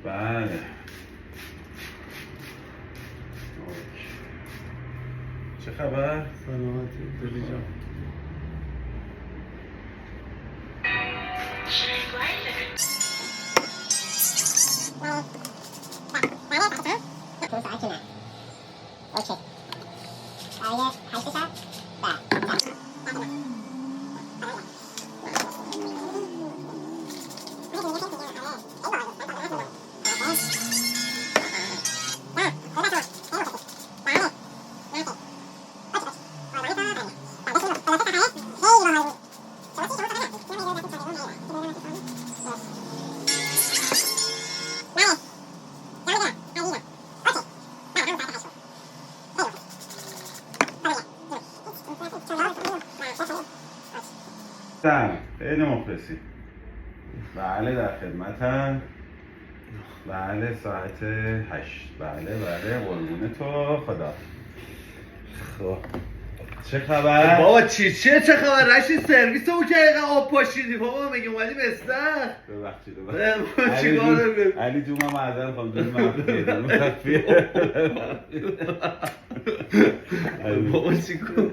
بله. اوکی. چه خبر؟ سلامتی دلی جان. سلام، خیلی مخلصی. بله در خدمتم. بله ساعت 8. بله قربون تو. خدا. خب چه خبر؟ بابا چه خبر؟ رشید سرویس اون که اینقدر آب پاشیدی بابا، مگه اومدی مستر؟ ببخشید چیکار داری؟ علی جون من معذرت خواهم جون مخفیه. بابا چیکار